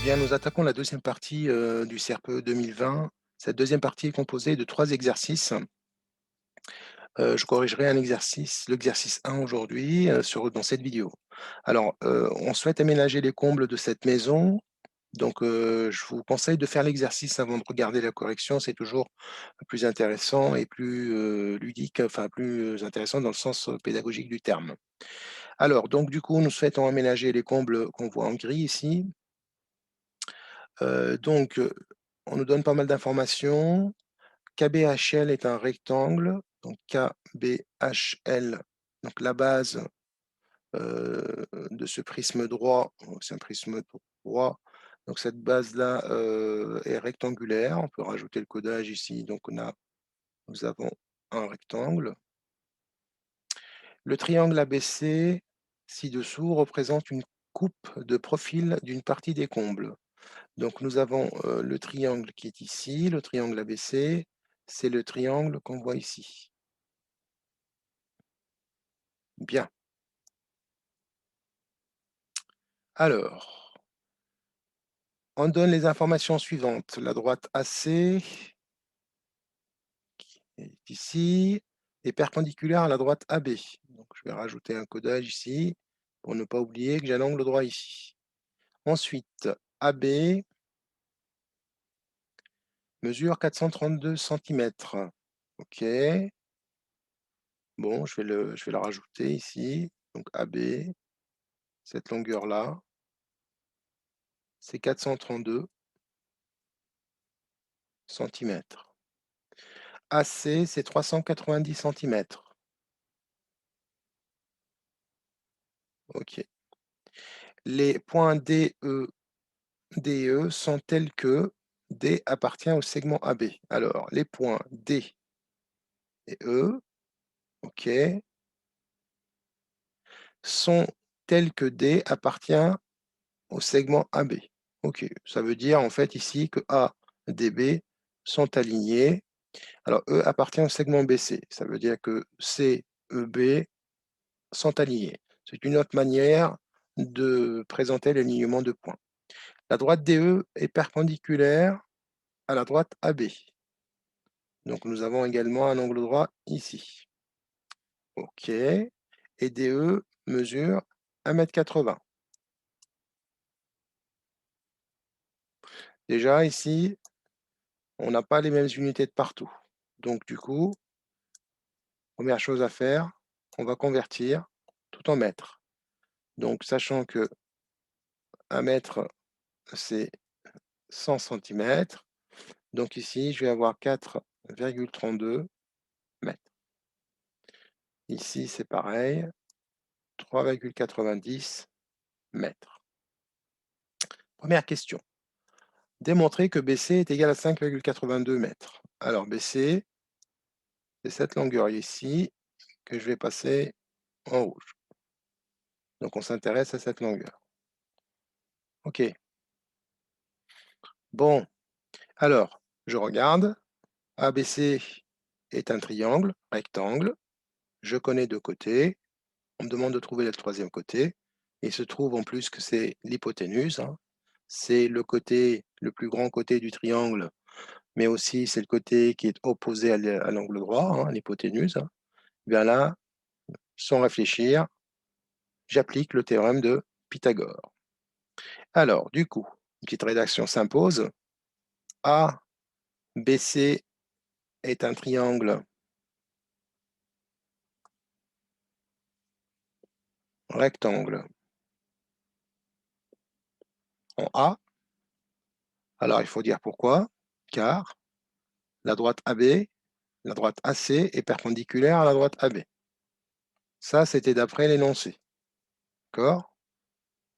Bien, nous attaquons la deuxième partie du CRPE 2020. Cette deuxième partie est composée de 3 exercices. Je corrigerai un exercice, l'exercice 1 aujourd'hui, dans cette vidéo. Alors, on souhaite aménager les combles de cette maison, donc je vous conseille de faire l'exercice avant de regarder la correction. C'est toujours plus intéressant et plus, ludique, enfin plus intéressant dans le sens, pédagogique du terme. Alors donc du coup, nous souhaitons aménager les combles qu'on voit en gris ici. Donc, on nous donne pas mal d'informations. KBHL est un rectangle, donc KBHL, donc la base, de ce prisme droit, c'est un prisme droit, donc cette base-là, est rectangulaire. On peut rajouter le codage ici, donc nous avons un rectangle. Le triangle ABC ci-dessous représente une coupe de profil d'une partie des combles. Donc nous avons, le triangle qui est ici, le triangle ABC, c'est le triangle qu'on voit ici. Bien. Alors, on donne les informations suivantes. La droite AC est ici, est perpendiculaire à la droite AB. Donc je vais rajouter un codage ici, pour ne pas oublier que j'ai l'angle droit ici. Ensuite, AB mesure 432 centimètres. OK. Bon, je vais le rajouter ici. Donc AB, cette longueur-là, c'est 432 centimètres. AC, c'est 390 centimètres. OK. Les points D, E sont tels que D appartient au segment AB. Alors, les points D et E, OK, sont tels que D appartient au segment AB. OK, ça veut dire en fait ici que A, D, B sont alignés. Alors, E appartient au segment BC. Ça veut dire que C, E, B sont alignés. C'est une autre manière de présenter l'alignement de points. La droite DE est perpendiculaire à la droite AB. Donc nous avons également un angle droit ici. OK. Et DE mesure 1,80 m. Déjà ici, on n'a pas les mêmes unités de partout. Donc du coup, première chose à faire, on va convertir tout en mètres. Donc sachant que 1 mètre, c'est 100 centimètres. Donc ici, je vais avoir 4,32 mètres. Ici, c'est pareil, 3,90 mètres. Première question. Démontrer que BC est égal à 5,82 mètres. Alors BC, c'est cette longueur ici que je vais passer en rouge. Donc on s'intéresse à cette longueur. OK. Bon, alors, je regarde. ABC est un triangle, rectangle. Je connais deux côtés. On me demande de trouver le troisième côté. Il se trouve en plus que c'est l'hypoténuse, hein. C'est le côté, le plus grand côté du triangle, mais aussi c'est le côté qui est opposé à l'angle droit, hein, l'hypoténuse, hein. Bien là, sans réfléchir, j'applique le théorème de Pythagore. Alors, du coup, une petite rédaction s'impose. ABC est un triangle rectangle en A. Alors, il faut dire pourquoi. Car la droite AB, la droite AC est perpendiculaire à la droite AB. Ça, c'était d'après l'énoncé. D'accord?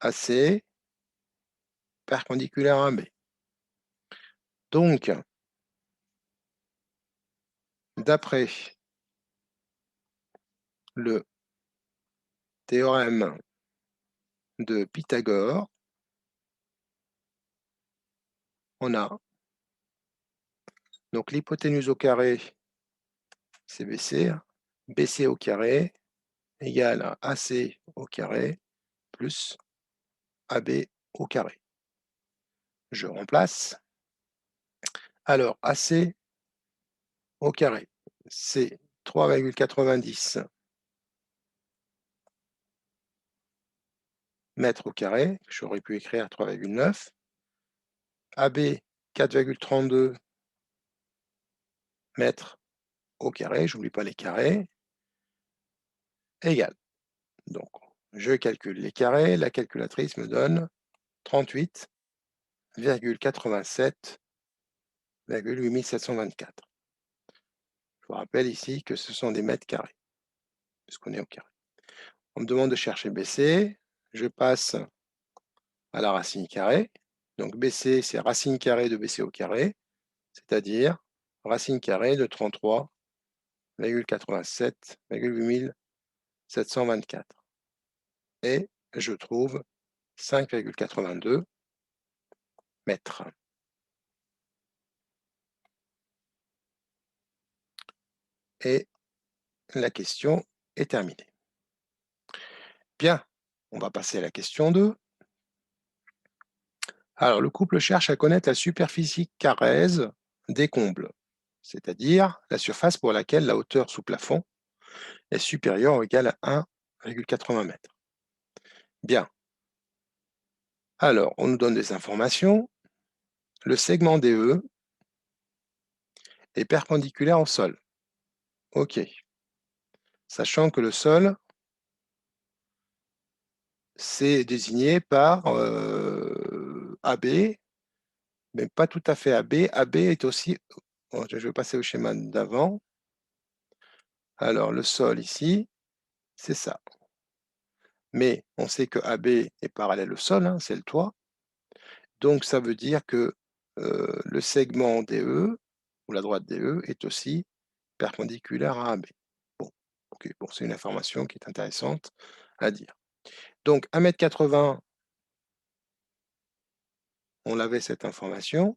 AC perpendiculaire à AB. Donc, d'après le théorème de Pythagore, on a donc l'hypoténuse au carré, c'est BC, hein. BC au carré égale à AC au carré plus AB au carré. je remplace. Alors, AC au carré, c'est 3,90 mètres au carré, j'aurais pu écrire 3,9. AB, 4,32 mètres au carré, j'oublie pas les carrés, égale. Donc, je calcule les carrés, la calculatrice me donne 38,87,8724. Je vous rappelle ici que ce sont des mètres carrés, puisqu'on est au carré. On me demande de chercher BC, je passe à la racine carrée. Donc BC, c'est racine carrée de BC au carré, c'est-à-dire racine carrée de 33,87,8724. Et je trouve 5,82 mètres. Et la question est terminée. Bien, on va passer à la question 2. Alors, le couple cherche à connaître la superficie carrèse des combles, c'est-à-dire la surface pour laquelle la hauteur sous plafond est supérieure ou égale à 1,80 m. Bien. Alors, on nous donne des informations. Le segment DE est perpendiculaire au sol. OK. Sachant que le sol, c'est désigné par AB, mais pas tout à fait AB. AB est aussi... Bon, je vais passer au schéma d'avant. Alors, le sol ici, c'est ça. Mais on sait que AB est parallèle au sol, hein, c'est le toit. Donc, ça veut dire que le segment DE, ou la droite DE, est aussi perpendiculaire à AB. Bon, ok, bon, c'est une information qui est intéressante à dire. Donc, 1,80 m, on avait cette information.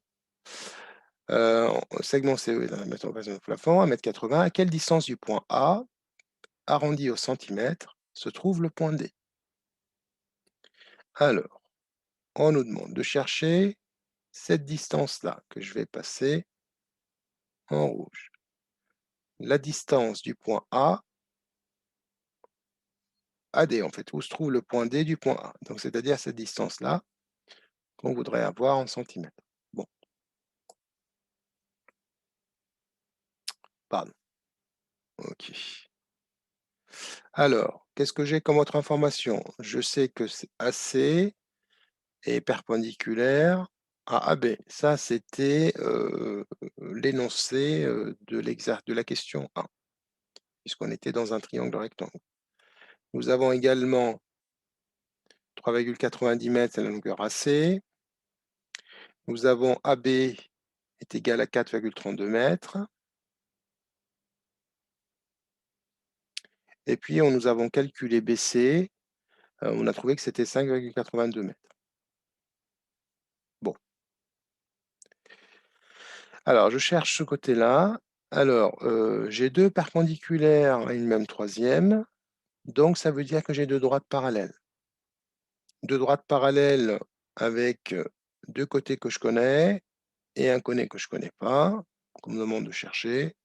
Segment CE est 1,80 m au plafond, 1,80 m. À quelle distance du point A, arrondi au centimètre, se trouve le point D? Alors, on nous demande de chercher cette distance-là, que je vais passer en rouge. La distance du point A à D, en fait, où se trouve le point D du point A. Donc, c'est-à-dire cette distance-là qu'on voudrait avoir en centimètres. Bon, pardon. OK. Alors, qu'est-ce que j'ai comme autre information? Je sais que c'est AC est perpendiculaire à AB. Ça, c'était l'énoncé de la question 1, puisqu'on était dans un triangle rectangle. Nous avons également 3,90 m, c'est la longueur AC. Nous avons AB est égal à 4,32 mètres. Et puis, nous avons calculé BC. On a trouvé que c'était 5,82 mètres. Bon. Alors, je cherche ce côté-là. Alors, j'ai deux perpendiculaires et une même troisième. Donc, ça veut dire que j'ai deux droites parallèles. Deux droites parallèles avec deux côtés que je connais et un côté que je ne connais pas, qu'on me demande de chercher.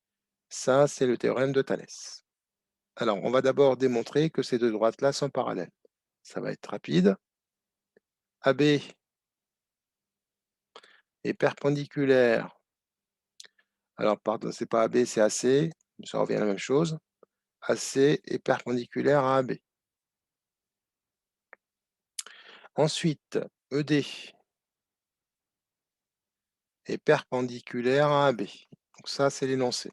Ça, c'est le théorème de Thalès. Alors, on va d'abord démontrer que ces deux droites-là sont parallèles. Ça va être rapide. AB est perpendiculaire. Alors, pardon, c'est pas AB, c'est AC. Ça revient à la même chose. AC est perpendiculaire à AB. Ensuite, ED est perpendiculaire à AB. Donc ça, c'est l'énoncé.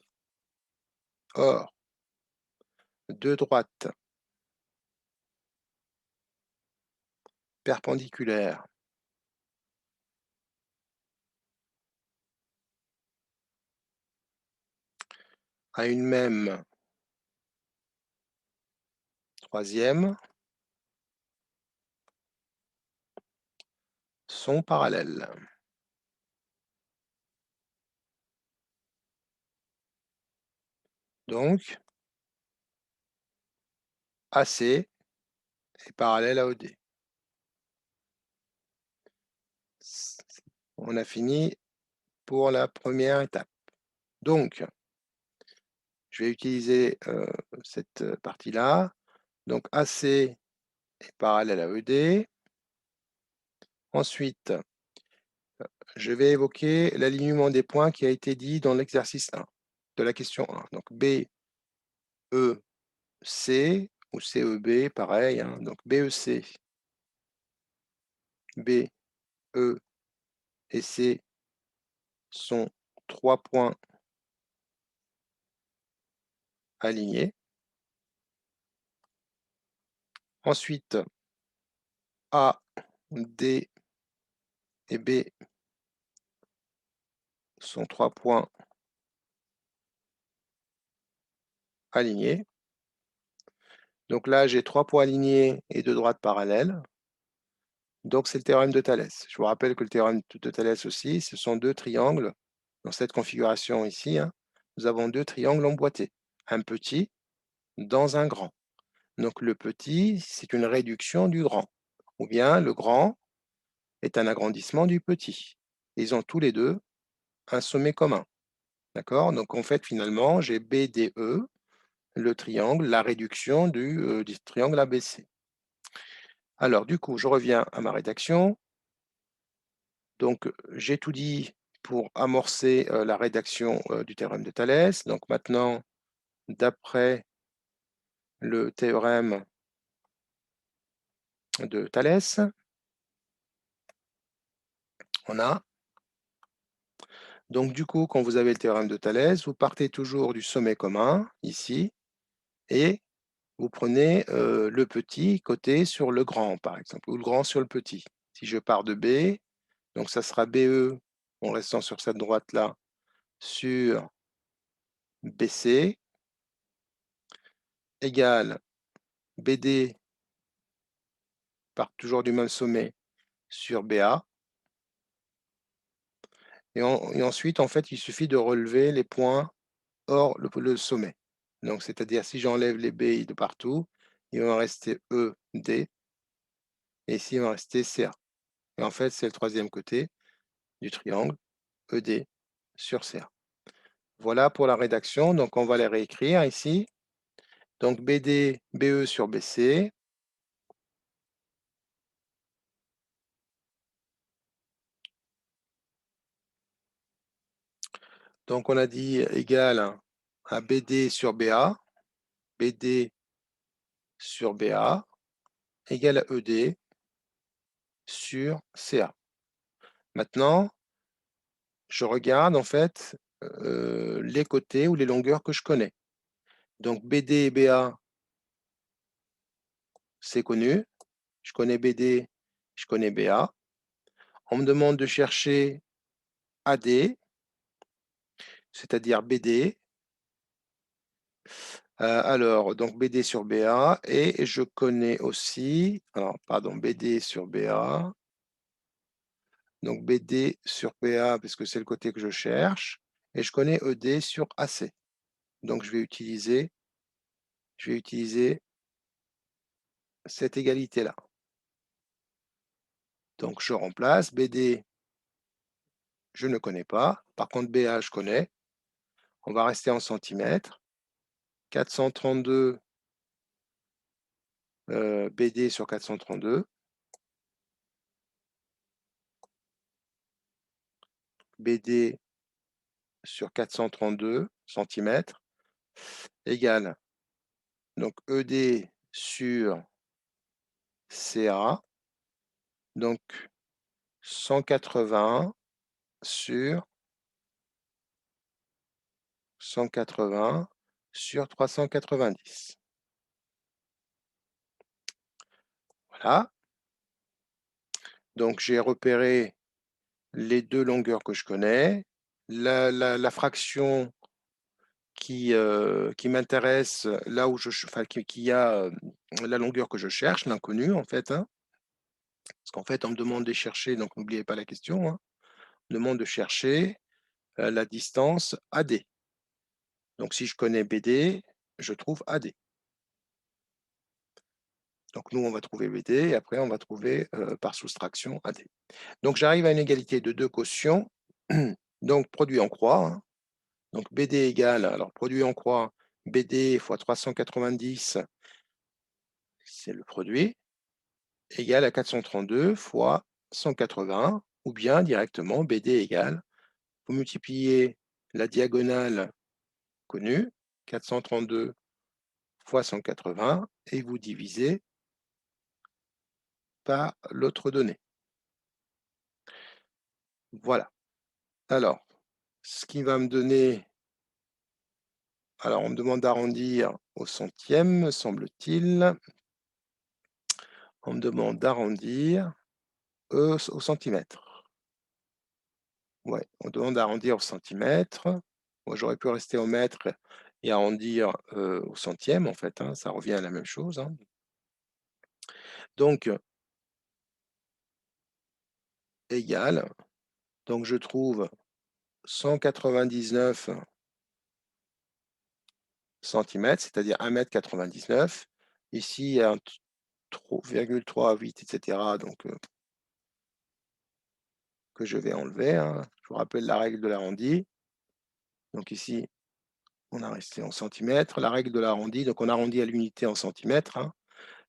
Or, deux droites perpendiculaires à une même troisième sont parallèles. Donc, AC est parallèle à OD. On a fini pour la première étape. Donc, je vais utiliser cette partie-là. Donc, AC est parallèle à ED. Ensuite, je vais évoquer l'alignement des points qui a été dit dans l'exercice 1 de la question 1. Donc, BEC ou CEB, pareil. Hein. Donc, BEC, B, E et C sont 3 points alignés. Ensuite, A, D et B sont 3 points alignés. Donc là, j'ai 3 points alignés et 2 droites parallèles. Donc c'est le théorème de Thalès. Je vous rappelle que le théorème de Thalès aussi, ce sont 2 triangles. Dans cette configuration ici, hein, nous avons 2 triangles emboîtés. Un petit dans un grand. Donc le petit, c'est une réduction du grand. Ou bien le grand est un agrandissement du petit. Ils ont tous les deux un sommet commun. D'accord? Donc en fait, finalement, j'ai BDE, le triangle, la réduction du triangle ABC. Alors, du coup, je reviens à ma rédaction. Donc, j'ai tout dit pour amorcer la rédaction du théorème de Thalès. Donc maintenant, d'après le théorème de Thalès, on a, donc du coup, quand vous avez le théorème de Thalès, vous partez toujours du sommet commun, ici, et vous prenez le petit côté sur le grand, par exemple, ou le grand sur le petit. Si je pars de B, donc ça sera BE, en restant sur cette droite-là, sur BC, égale BD, part toujours du même sommet, sur BA. Et ensuite, en fait, il suffit de relever les points hors le sommet. Donc, c'est-à-dire, si j'enlève les B de partout, il va me rester E, D, et ici, il va me rester CA. Et en fait, c'est le troisième côté du triangle ED sur CA. Voilà pour la rédaction. Donc, on va les réécrire ici. Donc, BD, BE sur BC. Donc, on a dit égal à BD sur BA. BD sur BA égale à ED sur CA. Maintenant, je regarde en fait les côtés ou les longueurs que je connais. Donc BD et BA, c'est connu. Je connais BD, je connais BA. On me demande de chercher AD, c'est-à-dire BD. Alors, donc BD sur BA, et je connais aussi, alors pardon, BD sur BA, donc BD sur BA, parce que c'est le côté que je cherche, et je connais ED sur AC. Donc je vais utiliser cette égalité-là. Donc je remplace BD, je ne connais pas, par contre BA, je connais. On va rester en centimètres. 432 BD sur 432. BD sur 432 centimètres égale donc ED sur CA, donc 180 sur 180 sur 390. Voilà. Donc j'ai repéré les deux longueurs que je connais. La fraction qui m'intéresse, là où enfin, qui a la longueur que je cherche, l'inconnu en fait. Hein. Parce qu'en fait, on me demande de chercher, donc n'oubliez pas la question, hein, on me demande de chercher la distance AD. Donc si je connais BD, je trouve AD. Donc nous, on va trouver BD et après on va trouver, par soustraction AD. Donc j'arrive à une égalité de 2 quotients, donc produit en croix, hein. Donc BD égale, alors produit en croix, BD fois 390, c'est le produit, égale à 432 fois 180, ou bien directement BD égale, vous multipliez la diagonale connue, 432 fois 180, et vous divisez par l'autre donnée. Voilà. Alors, ce qui va me donner, alors on me demande d'arrondir au centième, me semble-t-il. On me demande d'arrondir au centimètre. Ouais, on demande d'arrondir au centimètre. Moi, j'aurais pu rester au mètre et arrondir, au centième, en fait, hein, ça revient à la même chose, hein. Donc, égal, donc je trouve 199 centimètres, c'est-à-dire 1,99 m. Ici, il y a un 0,38 et cetera, donc que je vais enlever, hein. Je vous rappelle la règle de l'arrondi. Donc ici, on a resté en centimètres. La règle de l'arrondi, donc on arrondit à l'unité en centimètres, hein.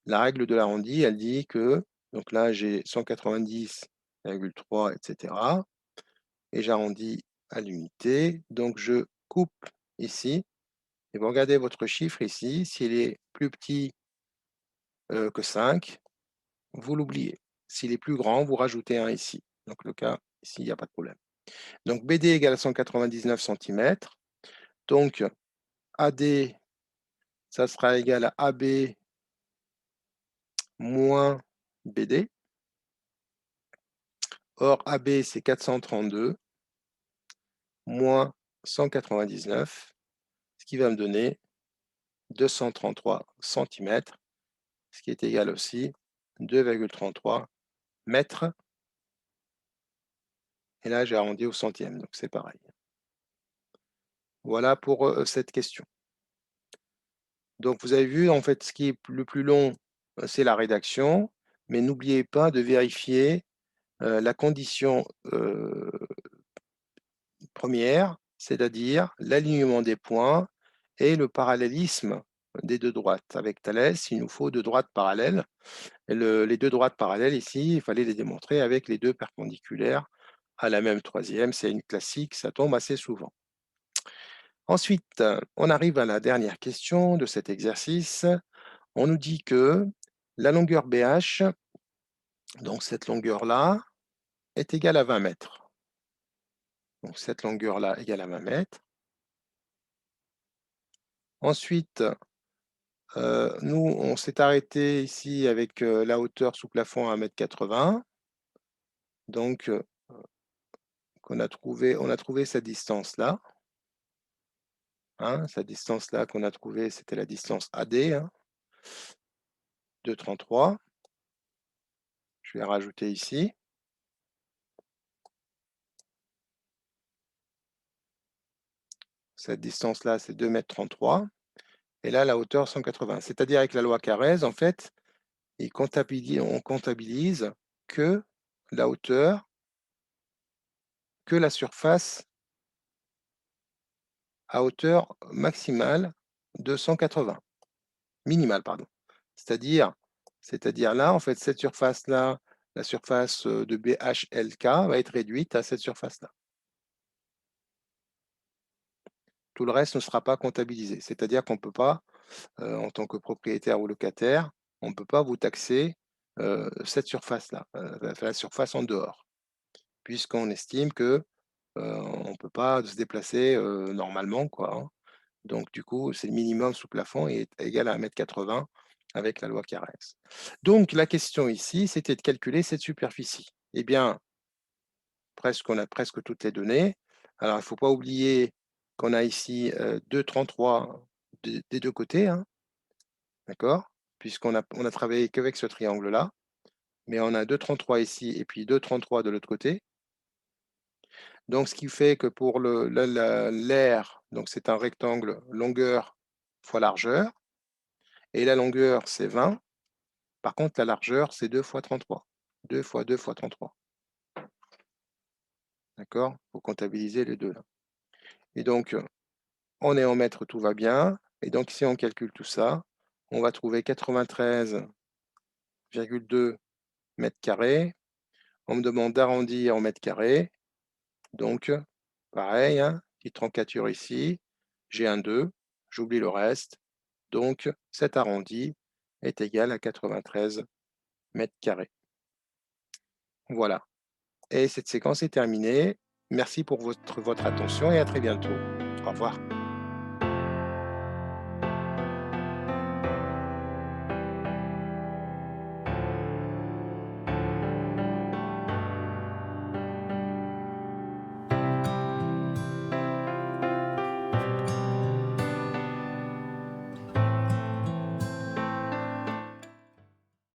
La règle de l'arrondi, elle dit que, donc là, j'ai 190,3 et cetera, et j'arrondis à l'unité. Donc je coupe ici, et vous regardez votre chiffre ici, s'il est plus petit que 5, vous l'oubliez. S'il est plus grand, vous rajoutez un ici. Donc le cas, ici, il n'y a pas de problème. Donc BD égale 199 centimètres. Donc AD, ça sera égal à AB moins BD. Or, AB, c'est 432 moins 199, ce qui va me donner 233 centimètres, ce qui est égal aussi 2,33 mètres. Et là, j'ai arrondi au centième, donc c'est pareil. Voilà pour cette question. Donc, vous avez vu, en fait, ce qui est le plus long, c'est la rédaction, mais n'oubliez pas de vérifier la condition première, c'est-à-dire l'alignement des points et le parallélisme des deux droites. Avec Thalès, il nous faut deux droites parallèles. Et les deux droites parallèles ici, il fallait les démontrer avec les deux perpendiculaires à la même troisième. C'est une classique, ça tombe assez souvent. Ensuite, on arrive à la dernière question de cet exercice. On nous dit que la longueur BH, donc cette longueur-là, est égale à 20 mètres. Donc cette longueur-là égale à 20 mètres. Ensuite, nous, on s'est arrêté ici avec la hauteur sous plafond à 1,80 m. Donc, on a trouvé cette distance-là, hein, cette distance-là qu'on a trouvée, c'était la distance AD, hein, de 33. Je vais rajouter ici. Cette distance-là, c'est 2,33 m. Et là, la hauteur 180. C'est-à-dire avec la loi Carrez, en fait, on comptabilise que la hauteur, que la surface à hauteur maximale de 180, minimale, pardon. C'est-à-dire là, en fait, cette surface-là, la surface de BHLK va être réduite à cette surface-là. Tout le reste ne sera pas comptabilisé. C'est-à-dire qu'on ne peut pas, en tant que propriétaire ou locataire, on ne peut pas vous taxer cette surface-là, la surface en dehors, puisqu'on estime que on ne peut pas se déplacer normalement, quoi, hein. Donc du coup, c'est le minimum sous plafond est égal à 1,80 m avec la loi Carrez. Donc la question ici, c'était de calculer cette superficie. Eh bien, on a presque toutes les données. Alors, il ne faut pas oublier qu'on a ici 2,33 des deux côtés, hein, d'accord? On a travaillé qu'avec ce triangle-là, mais on a 2,33 ici et puis 2,33 de l'autre côté. Donc, ce qui fait que pour l'air, donc c'est un rectangle longueur fois largeur, et la longueur, c'est 20. Par contre, la largeur, c'est 2 fois 33. 2 fois 2 fois 33. D'accord? Il faut comptabiliser les deux là. Et donc, on est en mètres, tout va bien. Et donc, si on calcule tout ça, on va trouver 93,2 mètres carrés. On me demande d'arrondir en mètres carrés. Donc, pareil, hein, petite troncature ici. J'ai un 2, j'oublie le reste. Donc, cet arrondi est égal à 93 mètres carrés. Voilà. Et cette séquence est terminée. Merci pour votre attention et à très bientôt. Au revoir.